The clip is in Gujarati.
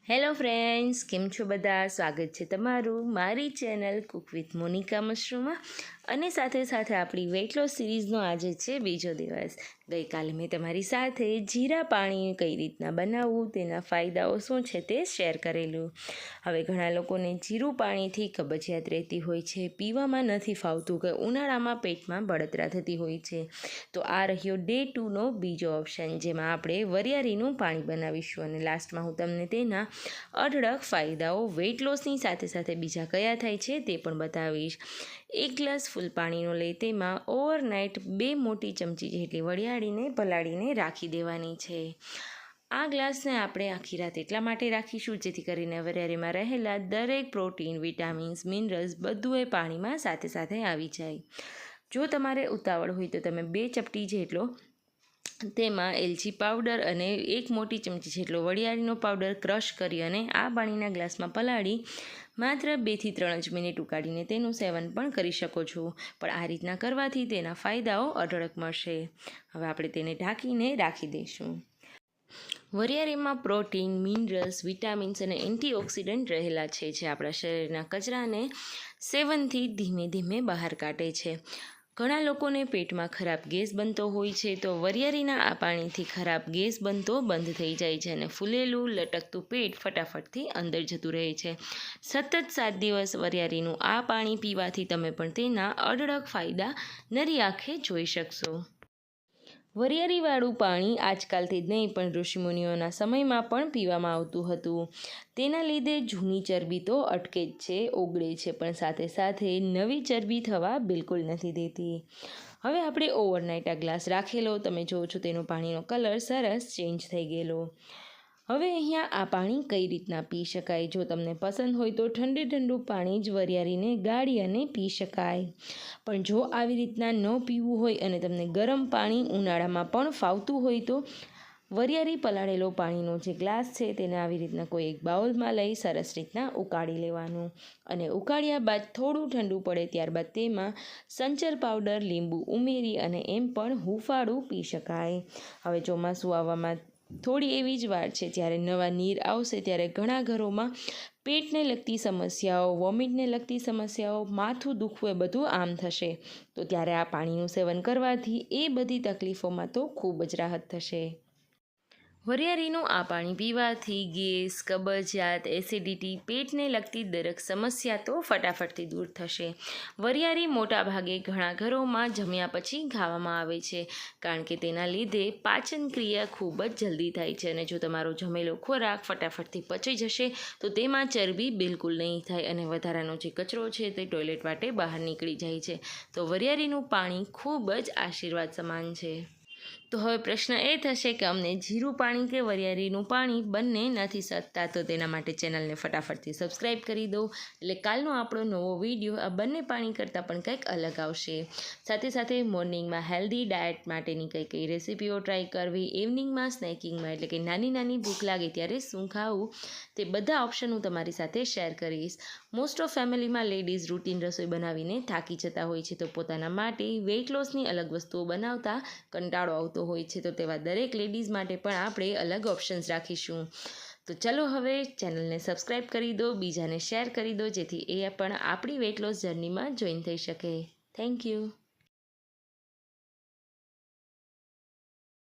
હેલો ફ્રેન્ડ્સ, કેમ છો બધા? સ્વાગત છે તમારું મારી ચેનલ કુક વિથ મોનિકા મશરૂમમાં. અને સાથે સાથે આપણી વેઇટ લોસ સિરીઝનો આજે છે બીજો દિવસ. ગઈકાલે મેં તમારી સાથે જીરા પાણી કઈ રીતના બનાવવું, તેના ફાયદાઓ શું છે તે શેર કરેલું. હવે ઘણા લોકોને જીરું પાણીથી કબજિયાત રહેતી હોય છે, પીવામાં નથી ફાવતું કે ઉનાળામાં પેટમાં બળતરા થતી હોય છે. તો આ રહ્યો ડે 2નો બીજો ઓપ્શન, જેમાં આપણે વરિયાળીનું પાણી બનાવીશું. અને લાસ્ટમાં હું તમને તેના અઢળક ફાયદાઓ વેઇટ લોસની સાથે સાથે બીજા કયા થાય છે તે પણ બતાવીશ. 1 ગ્લાસ ફૂલ પાણીનો લઈ તેમાં ઓવરનાઇટ 2 મોટી ચમચી જેટલી વરિયાળીને પલાળીને રાખી દેવાની છે. આ ગ્લાસને આપણે આખી રાત એટલા માટે રાખીશું જેથી કરીને વરિયાળીમાં રહેલા દરેક પ્રોટીન, વિટામિન્સ, મિનરલ્સ બધું એ પાણીમાં સાથે સાથે આવી જાય. જો તમારે ઉતાવળ હોય તો તમે 2 ચપટી જેટલો તેમાં એલચી પાવડર અને 1 મોટી ચમચી જેટલો વરિયાળીનો પાવડર ક્રશ કરી અને આ પાણીના ગ્લાસમાં પલાળી માત્ર 2 થી 3 જ મિનિટ ઉકાળીને તેનું સેવન પણ કરી શકો છો. પણ આ રીતના કરવાથી તેના ફાયદાઓ અઢળક મળશે. હવે આપણે તેને ઢાંકીને રાખી દઈશું. વરિયાળીમાં પ્રોટીન, મિનરલ્સ, વિટામિન્સ અને એન્ટીઓક્સિડન્ટ રહેલા છે, જે આપણા શરીરના કચરાને સેવનથી ધીમે ધીમે બહાર કાઢે છે. ઘણા લોકોને પેટમાં ખરાબ ગેસ બનતો હોય છે, તો વરિયાળીના આ પાણીથી ખરાબ ગેસ બનતો બંધ થઈ જાય છે અને ફૂલેલું લટકતું પેટ ફટાફટથી અંદર જતું રહે છે. સતત 7 દિવસ વરિયાળીનું આ પાણી પીવાથી તમે પણ તેના અઢળક ફાયદા નરી આંખે જોઈ શકશો. વરિયાળીવાળું પાણી આજકાલથી જ નહીં પણ ઋષિમુનિઓના સમયમાં પણ પીવામાં આવતું હતું. તેના લીધે જૂની ચરબી તો અટકે જ છે, ઓગળે છે, પણ સાથે સાથે નવી ચરબી થવા બિલકુલ નથી દેતી. હવે આપણે ઓવરનાઇટ આ ગ્લાસ રાખેલો, તમે જુઓ છો તેનો પાણીનો કલર સરસ ચેન્જ થઈ ગયેલો. હવે અહીંયા આ પાણી કઈ રીતના પી શકાય, જો તમને પસંદ હોય તો ઠંડુ પાણી જ વરિયાળીને ગાળી અને પી શકાય. પણ જો આવી રીતના ન પીવું હોય અને તમને ગરમ પાણી ઉનાળામાં પણ ફાવતું હોય તો વરિયાળી પલાળેલો પાણીનો જે ગ્લાસ છે તેને આવી રીતના કોઈ એક બાઉલમાં લઈ સરસ રીતના ઉકાળી લેવાનું. અને ઉકાળ્યા બાદ થોડું ઠંડુ પડે ત્યારબાદ તેમાં સંચર પાવડર, લીંબુ ઉમેરી અને એમ પણ હૂંફાળું પી શકાય. હવે ચોમાસું આવવામાં થોડી એવી જ વાર છે, જ્યારે નવા નીર આવશે ત્યારે ઘણા ઘરોમાં પેટને લગતી સમસ્યાઓ, વોમિટને લગતી સમસ્યાઓ, માથું દુખવું એ બધું આમ થશે. તો ત્યારે આ પાણીનું સેવન કરવાથી એ બધી તકલીફોમાં તો ખૂબ જ રાહત થશે. વરિયાળીનું આ પાણી પીવાથી ગેસ, કબજિયાત, એસિડિટી, પેટને લગતી દરેક સમસ્યા તો ફટાફટથી દૂર થશે. વરિયાળી મોટાભાગે ઘણા ઘરોમાં જમ્યા પછી ખાવામાં આવે છે, કારણ કે તેના લીધે પાચન ક્રિયા ખૂબ જ જલ્દી થાય છે. અને જો તમારો જમેલો ખોરાક ફટાફટથી પચી જશે તો તેમાં ચરબી બિલકુલ નહીં થાય અને વધારાનો જે કચરો છે તે ટોયલેટ વાટે બહાર નીકળી જાય છે. તો વરિયાળીનું પાણી ખૂબ જ આશીર્વાદ સમાન છે. તો હવે પ્રશ્ન એ થશે કે અમને જીરું પાણી કે વરિયાળીનું પાણી બંને નથી શકતા, તો તેના માટે ચેનલને ફટાફટથી સબસ્ક્રાઈબ કરી દો, એટલે કાલનો આપણો નવો વિડીયો આ બંને પાણી કરતાં પણ કંઈક અલગ આવશે. સાથે સાથે મોર્નિંગમાં હેલ્ધી ડાયટ માટેની કઈ રેસીપીઓ ટ્રાય કરવી, ઇવનિંગમાં સ્નેકિંગમાં એટલે કે નાની ભૂખ લાગે ત્યારે શું ખાવું, તે બધા ઓપ્શન હું તમારી સાથે શેર કરીશ. મોસ્ટ ઓફ ફેમિલીમાં લેડીઝ રૂટીન રસોઈ બનાવીને થાકી જતા હોય છે, તો પોતાના માટે વેઇટ લોસની અલગ વસ્તુઓ બનાવતા કંટાળો આવતો હોય છે, તો તેવા દરેક લેડીઝ માટે પણ આપણે અલગ ઓપ્શન્સ રાખીશું. તો ચલો હવે ચેનલને સબસ્ક્રાઈબ કરી દો, બીજાને શેર કરી દો, જેથી એ પણ આપણી વેઇટ લોસ જર્નીમાં જોઈન થઈ શકે. Thank you.